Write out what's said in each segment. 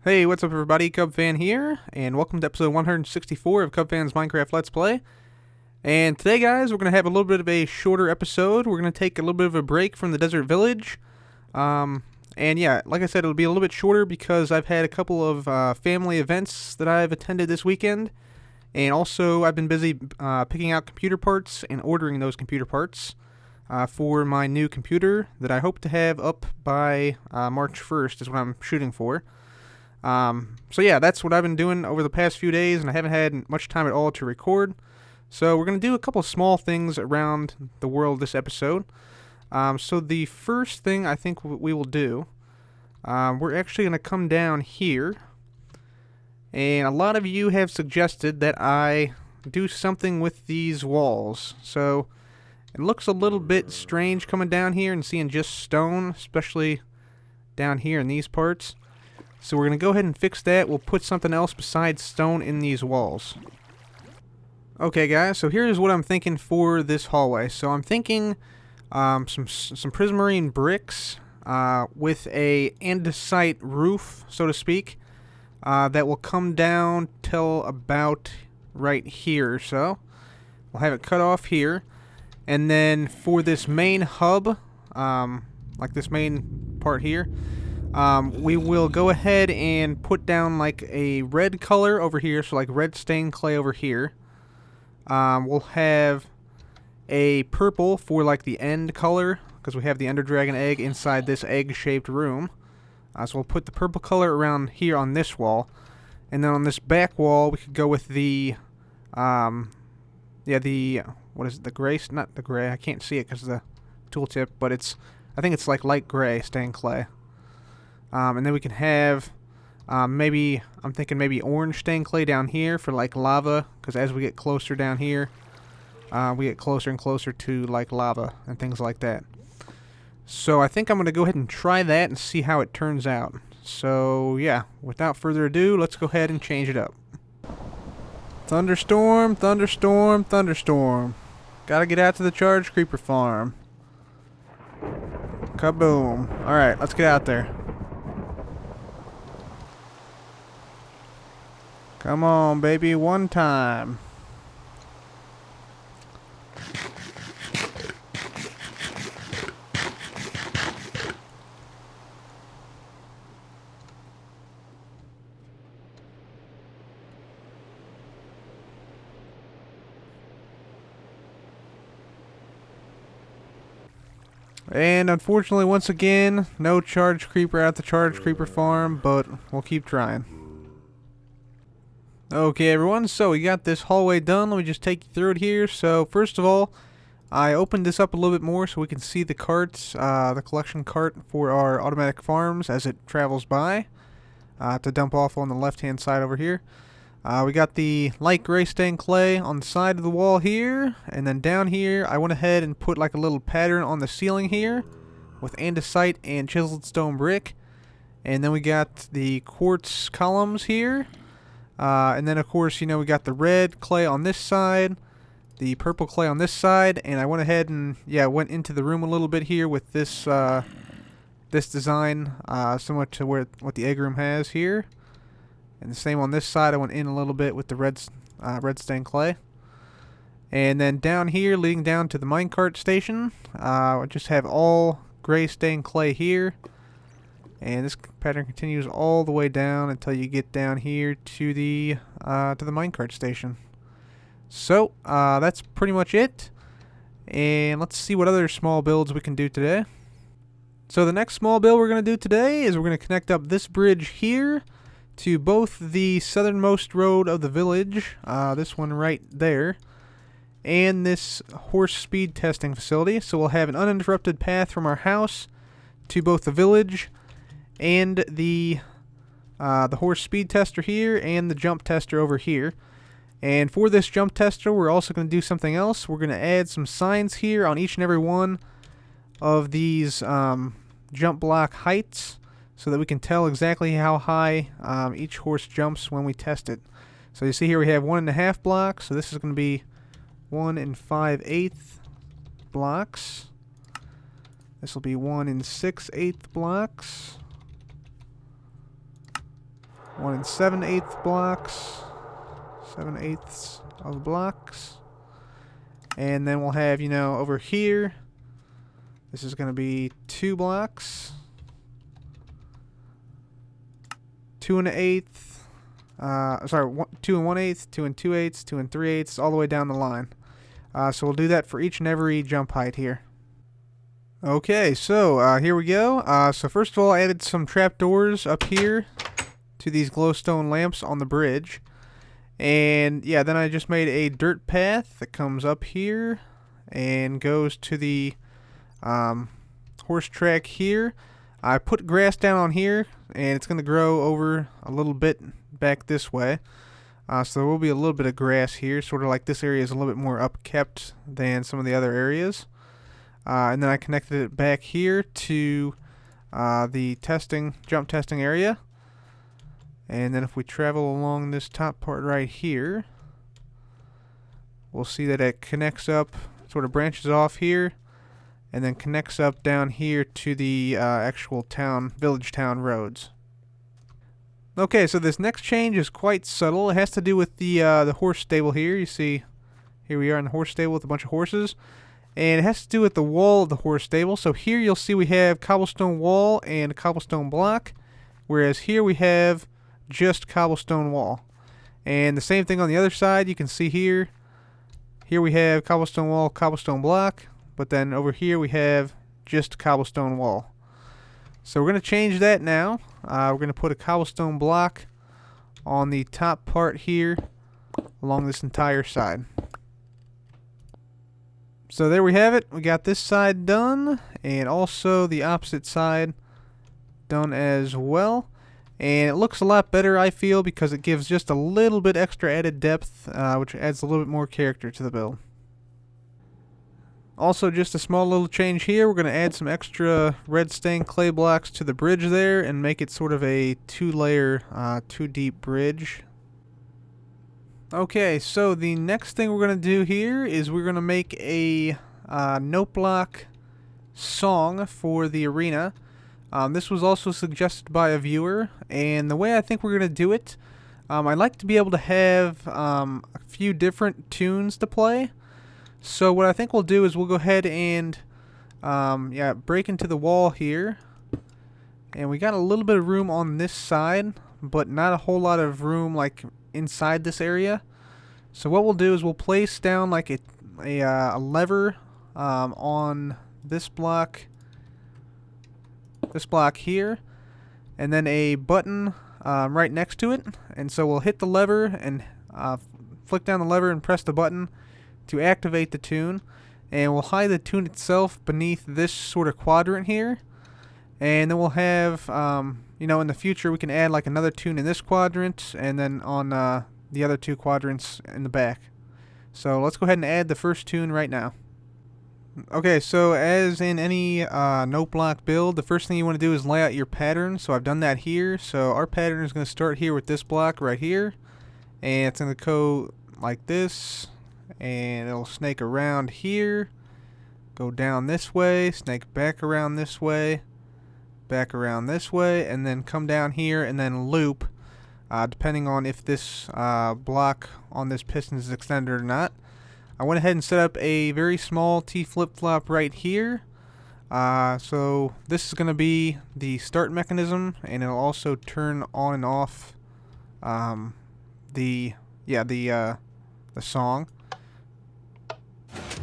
Hey, what's up everybody, CubFan here, and welcome to episode 164 of CubFan's Minecraft Let's Play. And today, guys, we're going to have a little bit of a shorter episode. We're going to take a little bit of a break from the desert village. And yeah, like I said, it'll be a little bit shorter because I've had a couple of family events that I've attended this weekend. And also, I've been busy picking out computer parts and ordering those computer parts for my new computer that I hope to have up by March 1st is what I'm shooting for. So yeah, that's what I've been doing over the past few days, and I haven't had much time at all to record. So we're going to do a couple small things around the world this episode. So the first thing I think we will do, we're actually going to come down here, and a lot of you have suggested that I do something with these walls. So it looks a little bit strange coming down here and seeing just stone, especially down here in these parts. So we're going to go ahead and fix that. We'll put something else besides stone in these walls. Okay, guys, so here's what I'm thinking for this hallway. So I'm thinking some prismarine bricks with a andesite roof, so to speak, that will come down till about right here or so. We'll have it cut off here. And then for this main hub, like this main part here, we will go ahead and put down like a red color over here, so like red stained clay over here. We'll have a purple for like the end color, because we have the Ender Dragon egg inside this egg-shaped room. So we'll put the purple color around here on this wall. And then on this back wall, we could go with the, what is it, the gray, not the gray, I can't see it because of the tooltip, but I think it's like light gray stained clay. And then we can have, I'm thinking maybe orange stained clay down here for like lava, because as we get closer down here, we get closer and closer to like lava and things like that. So I think I'm going to go ahead and try that and see how it turns out. So yeah, without further ado, let's go ahead and change it up. Thunderstorm, thunderstorm, thunderstorm. Gotta get out to the charge creeper farm. Kaboom. Alright, let's get out there. Come on, baby, one time. And unfortunately, once again, no charge creeper at the charge creeper farm, but we'll keep trying. Okay, everyone, so we got this hallway done. Let me just take you through it here. So first of all, I opened this up a little bit more so we can see the carts, the collection cart for our automatic farms as it travels by, to dump off on the left-hand side over here. We got the light gray stained clay on the side of the wall here, and then down here I went ahead and put like a little pattern on the ceiling here with andesite and chiseled stone brick. And then we got the quartz columns here. And then, of course, we got the red clay on this side, the purple clay on this side, and I went ahead and, went into the room a little bit here with this this design, similar to what the egg room has here. And the same on this side, I went in a little bit with the red stained clay. And then down here, leading down to the minecart station, I just have all gray stained clay here. And this pattern continues all the way down until you get down here to the minecart station. So that's pretty much it. And let's see what other small builds we can do today. So the next small build we're going to do today is we're going to connect up this bridge here to both the southernmost road of the village, this one right there, and this horse speed testing facility. So we'll have an uninterrupted path from our house to both the village and the horse speed tester here and the jump tester over here. And for this jump tester, we're also going to do something else. We're going to add some signs here on each and every one of these jump block heights so that we can tell exactly how high each horse jumps when we test it. So you see here we have 1.5 blocks, so this is going to be 1 5/8 blocks. This will be 1 6/8 blocks. 1 7/8 blocks. 7/8 of blocks. And then we'll have, you know, over here, this is going to be 2 blocks. 2 1/8. Sorry, 2 1/8, 2 2/8, 2 3/8, all the way down the line. So we'll do that for each and every jump height here. Okay, so here we go. So first of all, I added some trapdoors up here to these glowstone lamps on the bridge. And yeah, then I just made a dirt path that comes up here and goes to the horse track here. I put grass down on here, and it's going to grow over a little bit back this way. So there will be a little bit of grass here, sort of like this area is a little bit more upkept than some of the other areas. And then I connected it back here to the jump testing area. And then if we travel along this top part right here, we'll see that it connects up, sort of branches off here, and then connects up down here to the actual village town roads. Okay, so this next change is quite subtle. It has to do with the horse stable here. You see, here we are in the horse stable with a bunch of horses. And it has to do with the wall of the horse stable. So here you'll see we have cobblestone wall and cobblestone block, whereas here we have just cobblestone wall. And the same thing on the other side. You can see here we have cobblestone wall, cobblestone block, but then over here we have just cobblestone wall. So we're going to change that now. We're going to put a cobblestone block on the top part here along this entire side. So there we have it. We got this side done, and also the opposite side done as well. And it looks a lot better, I feel, because it gives just a little bit extra added depth, which adds a little bit more character to the build. Also, just a small little change here. We're going to add some extra red stained clay blocks to the bridge there and make it sort of a 2-layer, 2-deep bridge. Okay, so the next thing we're going to do here is we're going to make a note block song for the arena. This was also suggested by a viewer, and the way I think we're going to do it, I'd like to be able to have a few different tunes to play. So what I think we'll do is we'll go ahead and break into the wall here. And we got a little bit of room on this side, but not a whole lot of room like inside this area. So what we'll do is we'll place down like a lever on this block here, and then a button right next to it. And so we'll hit the lever and flick down the lever and press the button to activate the tune, and we'll hide the tune itself beneath this sort of quadrant here. And then we'll have in the future we can add like another tune in this quadrant, and then on the other 2 quadrants in the back. So let's go ahead and add the first tune right now. Okay, so as in any note block build, the first thing you want to do is lay out your pattern. So I've done that here. So our pattern is going to start here with this block right here, and it's going to go like this, and it'll snake around here, go down this way, snake back around this way, back around this way, and then come down here and then loop, depending on if this block on this piston is extended or not. I went ahead and set up a very small T flip-flop right here. So this is going to be the start mechanism, and it'll also turn on and off the song.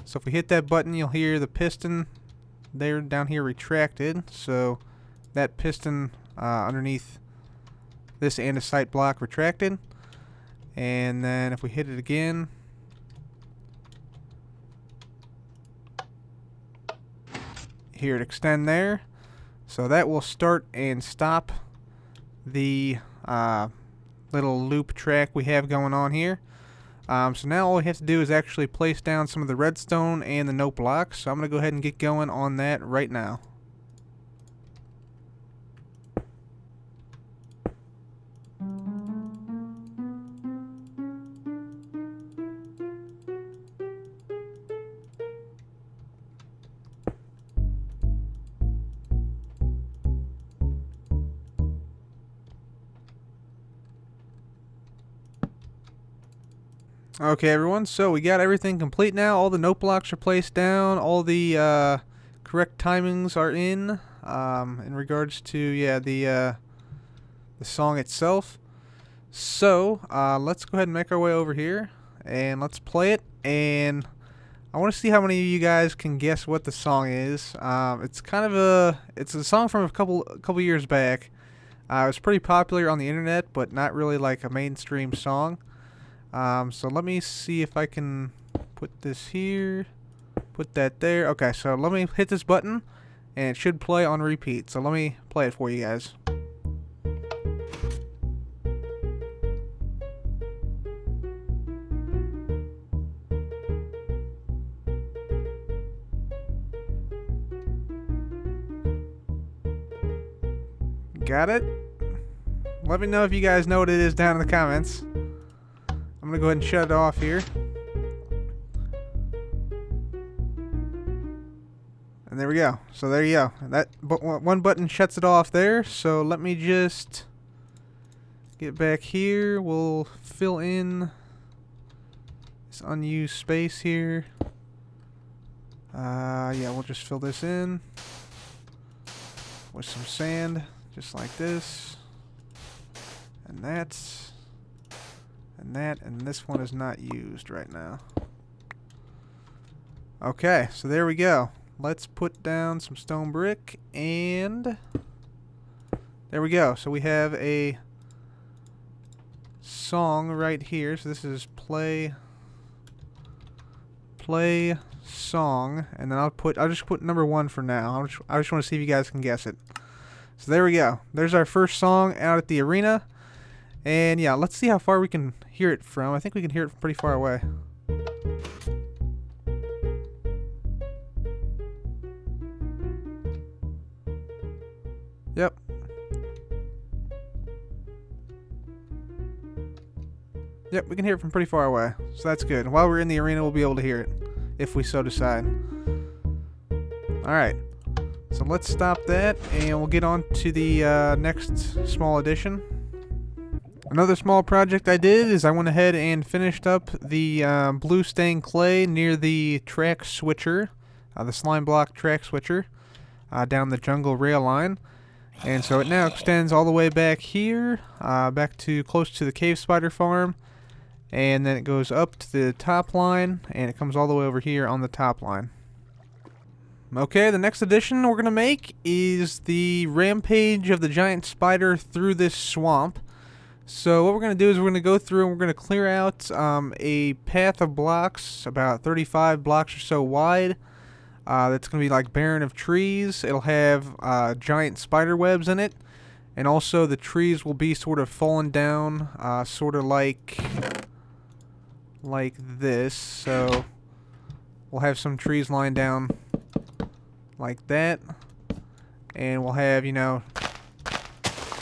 So if we hit that button, you'll hear the piston there down here retracted. So that piston underneath this andesite block retracted. And then if we hit it again, hear it extend there. So that will start and stop the little loop track we have going on here. So now all we have to do is actually place down some of the redstone and the note blocks. So I'm going to go ahead and get going on that right now. Okay, everyone, so we got everything complete now. All the note blocks are placed down. All the correct timings are in regards to, yeah, the song itself. So, let's go ahead and make our way over here, and let's play it, and I want to see how many of you guys can guess what the song is. It's kind of it's a song from a couple years back. It was pretty popular on the internet, but not really like a mainstream song. So let me see if I can put this here, put that there. Okay, so let me hit this button, and it should play on repeat. So let me play it for you guys. Got it? Let me know if you guys know what it is down in the comments. I'm gonna go ahead and shut it off here. And there we go. So there you go. That one button shuts it off there. So let me just get back here. We'll fill in this unused space here. Yeah, we'll just fill this in with some sand, just like this. And that's... and this one is not used right now. Okay, so there we go. Let's put down some stone brick, and there we go. So we have a song right here. So this is play song, and then I'll just put number 1 for now. I just want to see if you guys can guess it. So there we go. There's our first song out at the arena. And yeah, let's see how far we can hear it from. I think we can hear it from pretty far away. Yep. Yep, we can hear it from pretty far away. So that's good. While we're in the arena, we'll be able to hear it, if we so decide. Alright. So let's stop that, and we'll get on to the next small addition. Another small project I did is I went ahead and finished up the blue stained clay near the track switcher, the slime block track switcher, down the jungle rail line. And so it now extends all the way back here, back to close to the cave spider farm, and then it goes up to the top line, and it comes all the way over here on the top line. Okay, the next addition we're going to make is the rampage of the giant spider through this swamp. So what we're going to do is we're going to go through and we're going to clear out a path of blocks, about 35 blocks or so wide. That's going to be like barren of trees. It'll have giant spider webs in it. And also the trees will be sort of fallen down, sort of like this. So we'll have some trees lying down like that. And we'll have, you know,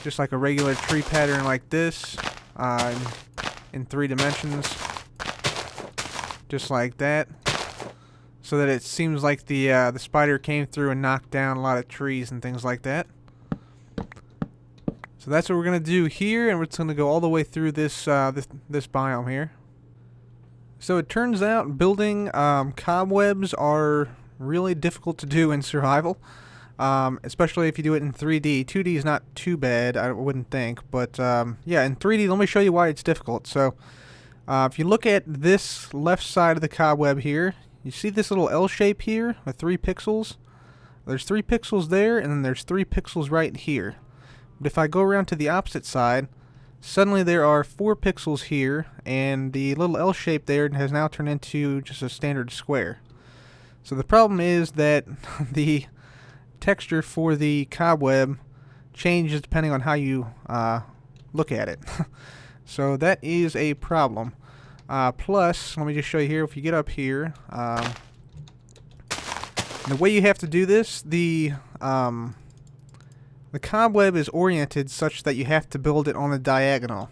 just like a regular tree pattern like this, in 3 dimensions, just like that, so that it seems like the spider came through and knocked down a lot of trees and things like that. So that's what we're gonna do here, and we're just gonna go all the way through this this biome here. So it turns out building cobwebs are really difficult to do in survival. Especially if you do it in 3D. 2D is not too bad, I wouldn't think, but yeah, in 3D, let me show you why it's difficult. So, if you look at this left side of the cobweb here, you see this little L shape here with 3 pixels? There's 3 pixels there, and then there's 3 pixels right here. But if I go around to the opposite side, suddenly there are 4 pixels here, and the little L shape there has now turned into just a standard square. So the problem is that the texture for the cobweb changes depending on how you look at it. So that is a problem. Plus, let me just show you here, if you get up here, the way you have to do this, the cobweb is oriented such that you have to build it on a diagonal,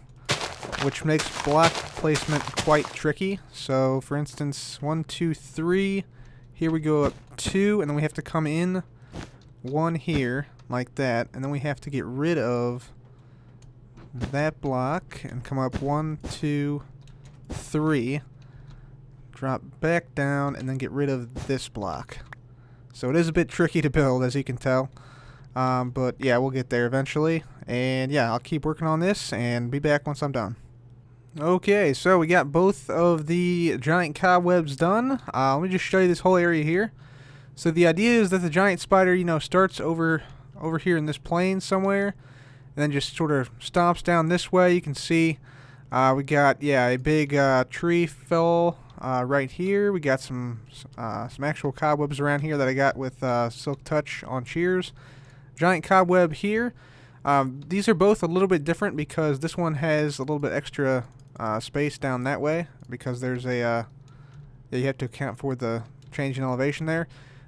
which makes block placement quite tricky. So for instance, 1, 2, 3, here we go up 2, and then we have to come in 1 here, like that, and then we have to get rid of that block and come up 1, 2, 3. Drop back down and then get rid of this block. So it is a bit tricky to build, as you can tell. But yeah, we'll get there eventually. And yeah, I'll keep working on this and be back once I'm done. Okay, so we got both of the giant cobwebs done. Let me just show you this whole area here. So the idea is that the giant spider, you know, starts over here in this plane somewhere, and then just sort of stomps down this way. You can see we got, yeah, a big tree fell right here. We got some actual cobwebs around here that I got with Silk Touch on shears. Giant cobweb here. These are both a little bit different because this one has a little bit extra space down that way because there's a yeah, you have to account for the change in elevation there.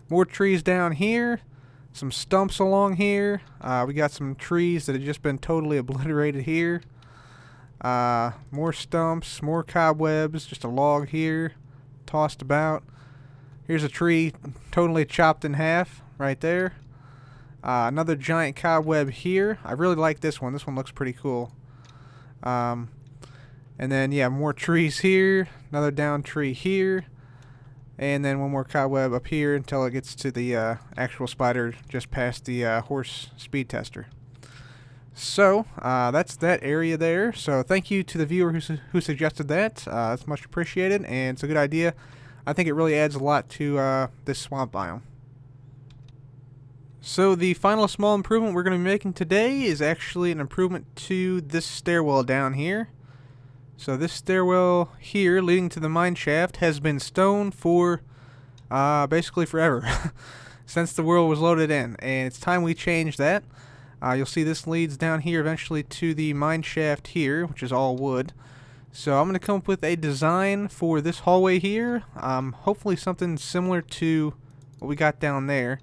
More trees down here, some stumps along here. We got some trees that have just been totally obliterated here. More stumps, more cobwebs, just a log here tossed about. Here's a tree totally chopped in half right there. Another giant cobweb here. I really like this one. This one looks pretty cool. And then, yeah, more trees here. Another down tree here. And then one more cobweb up here until it gets to the actual spider just past the horse speed tester. So, that's that area there. So, thank you to the viewer who suggested that. That's much appreciated, and it's a good idea. I think it really adds a lot to this swamp biome. So the final small improvement we're going to be making today is actually an improvement to this stairwell down here. So this stairwell here leading to the mine shaft has been stone for basically forever. Since the world was loaded in, and it's time we change that. You'll see this leads down here eventually to the mine shaft here, which is all wood. So I'm going to come up with a design for this hallway here. Hopefully something similar to what we got down there.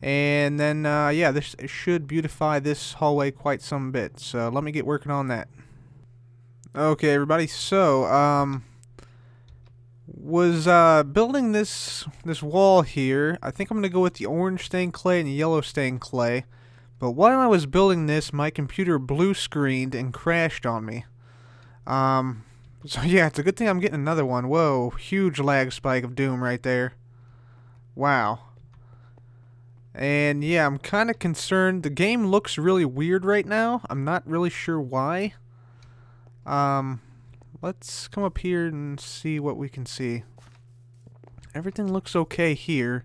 And then, yeah, this should beautify this hallway quite some bit. So let me get working on that. Okay, everybody. So, was building this wall here. I think I'm gonna go with the orange stained clay and the yellow stained clay. But while I was building this, my computer blue screened and crashed on me. So yeah, it's a good thing I'm getting another one. Whoa, huge lag spike of doom right there. Wow. And yeah, I'm kind of concerned. The game looks really weird right now. I'm not really sure why. Let's come up here and see what we can see. Everything looks okay here.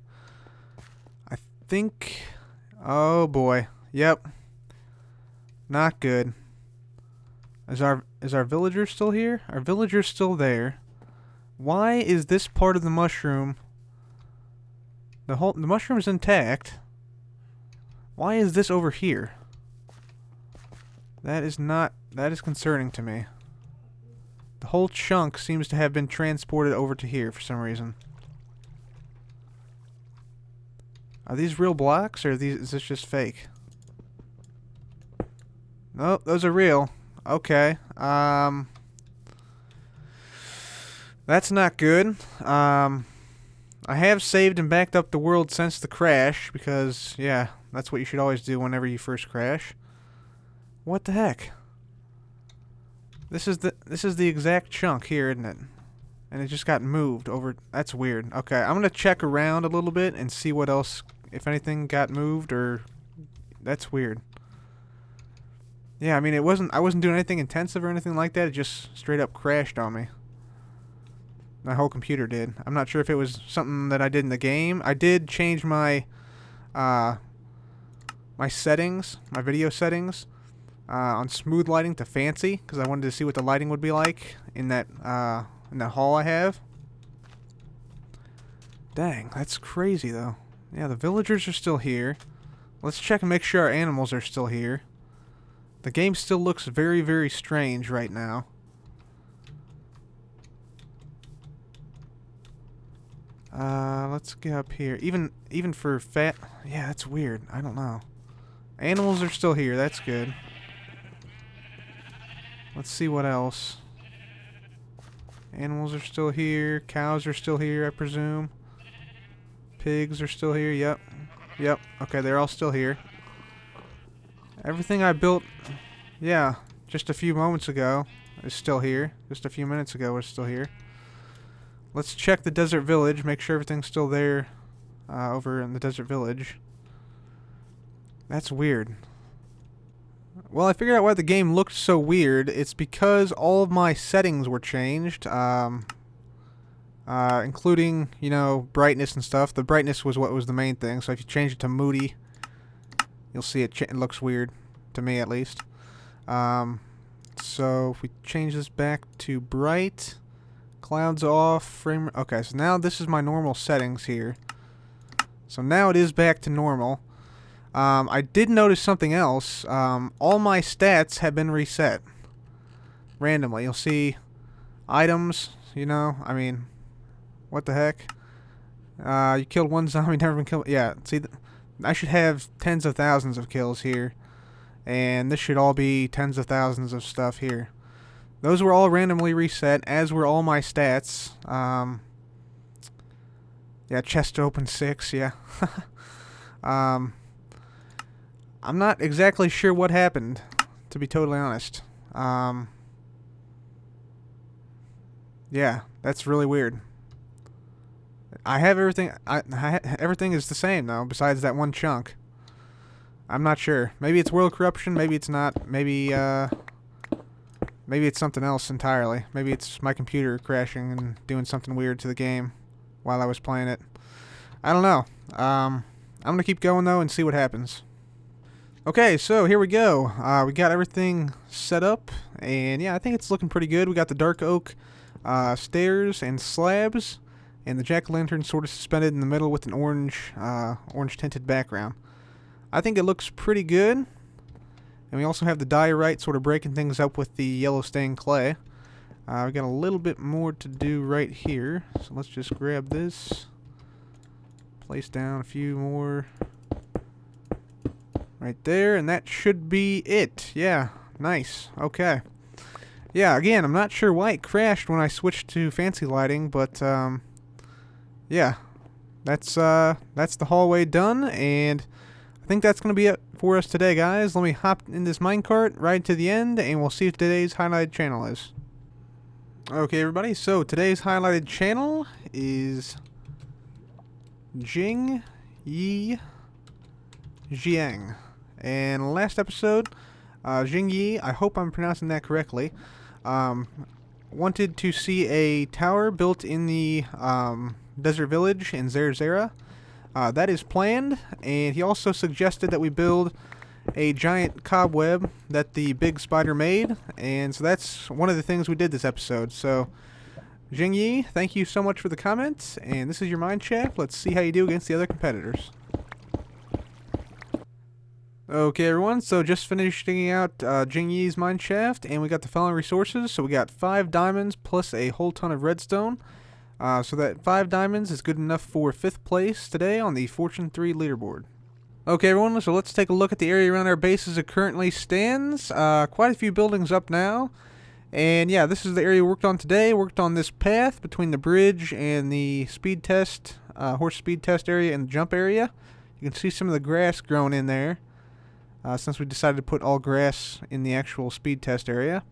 I think... Oh boy. Yep. Not good. Is our villager still here? Our villager's still there. Why is this part of the mushroom... The mushroom's intact. Why is this over here? That is concerning to me. The whole chunk seems to have been transported over to here for some reason. Are these real blocks, or is this just fake? Nope, those are real. Okay. That's not good. I have saved and backed up the world since the crash, because, yeah, that's what you should always do whenever you first crash. What the heck? This is the exact chunk here, isn't it? And it just got moved over. That's weird. Okay, I'm gonna check around a little bit and see what else, if anything got moved, or... That's weird. Yeah, I mean, I wasn't doing anything intensive or anything like that. It just straight up crashed on me. My whole computer did. I'm not sure if it was something that I did in the game. I did change my my settings, my video settings, on smooth lighting to fancy, because I wanted to see what the lighting would be like in that hall I have. Dang, that's crazy though. Yeah, the villagers are still here. Let's check and make sure our animals are still here. The game still looks very, very strange right now. Let's get up here. Even for fat... Yeah, that's weird. I don't know. Animals are still here. That's good. Let's see what else. Animals are still here. Cows are still here, I presume. Pigs are still here. Yep. Yep. Okay, they're all still here. Everything I built... Yeah, just a few moments ago. is still here. Just a few minutes ago was still here. Let's check the desert village, make sure everything's still there over in the desert village. That's weird. Well, I figured out why the game looked so weird. It's because all of my settings were changed, including, you know, brightness and stuff. The brightness was what was the main thing, so if you change it to moody, you'll see it looks weird, to me at least. So if we change this back to bright, clouds off, frame... Okay, so now this is my normal settings here. So now it is back to normal. I did notice something else. All my stats have been reset randomly. You'll see items, you know, I mean, what the heck? You killed one zombie, never been killed. Yeah, see, I should have tens of thousands of kills here. And this should all be tens of thousands of stuff here. Those were all randomly reset, as were all my stats. Yeah, chest open 6, yeah. I'm not exactly sure what happened, to be totally honest. Yeah, that's really weird. I have everything. Everything is the same though, besides that one chunk. I'm not sure. Maybe it's world corruption. Maybe it's not. Maybe it's something else entirely. Maybe it's my computer crashing and doing something weird to the game while I was playing it. I don't know. I'm gonna keep going though and see what happens. Okay, so here we go. We got everything set up, and yeah, I think it's looking pretty good. We got the dark oak stairs and slabs, and the jack-o'-lantern sort of suspended in the middle with an orange tinted background. I think it looks pretty good. And we also have the diorite sort of breaking things up with the yellow stained clay. We got a little bit more to do right here. So let's just grab this. Place down a few more. Right there. And that should be it. Yeah. Nice. Okay. Yeah, again, I'm not sure why it crashed when I switched to fancy lighting. But, yeah. That's the hallway done. And I think that's going to be it for us today, guys. Let me hop in this minecart right to the end, and we'll see what today's highlighted channel is. Okay, everybody, so today's highlighted channel is Jingyi Xiang. And last episode, Jingyi, I hope I'm pronouncing that correctly, wanted to see a tower built in the desert village in Zerzera. That is planned, and he also suggested that we build a giant cobweb that the big spider made, and so that's one of the things we did this episode. So, Jingyi, thank you so much for the comments, and this is your mine shaft. Let's see how you do against the other competitors. Okay, everyone, so just finished digging out Jingyi's mine shaft, and we got the following resources. So we got 5 diamonds plus a whole ton of redstone. So that 5 diamonds is good enough for 5th place today on the Fortune 3 leaderboard. Okay, everyone, so let's take a look at the area around our base as it currently stands. Quite a few buildings up now. And yeah, this is the area we worked on today. Worked on this path between the bridge and the speed test, horse speed test area and the jump area. You can see some of the grass growing in there, since we decided to put all grass in the actual speed test area.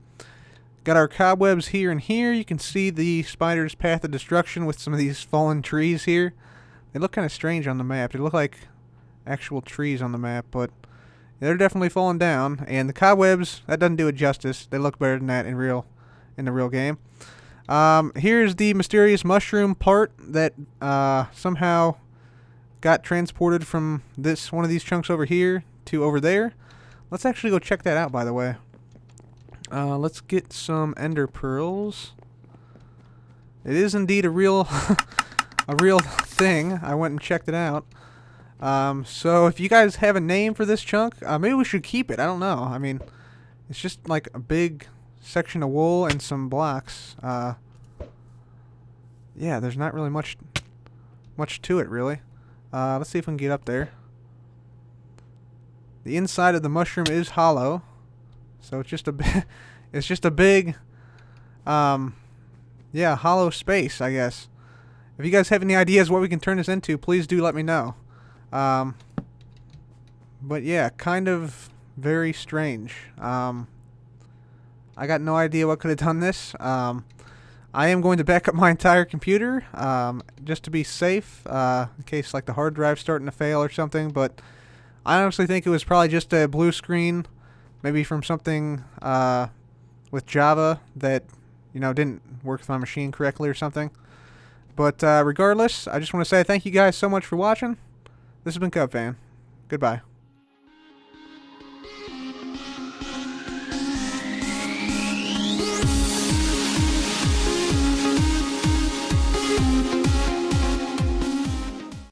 Got our cobwebs here and here. You can see the spider's path of destruction with some of these fallen trees here. They look kind of strange on the map. They look like actual trees on the map, but they're definitely falling down. And the cobwebs, that doesn't do it justice. They look better than that in the real game. Here's the mysterious mushroom part that somehow got transported from one of these chunks over here to over there. Let's actually go check that out, by the way. Let's get some ender pearls. It is indeed a real a real thing. I went and checked it out. So if you guys have a name for this chunk, maybe we should keep it. I don't know. I mean, it's just like a big section of wool and some blocks. Yeah, there's not really much to it, really. Let's see if we can get up there. The inside of the mushroom is hollow. So it's just a big, yeah, hollow space, I guess. If you guys have any ideas what we can turn this into, please do let me know. But yeah, kind of very strange. I I got no idea what could have done this. I am going to back up my entire computer just to be safe in case like the hard drive's starting to fail or something. But I honestly think it was probably just a blue screen, maybe from something with Java that didn't work with my machine correctly or something. But regardless, I just want to say thank you guys so much for watching. This has been CubFan. Goodbye.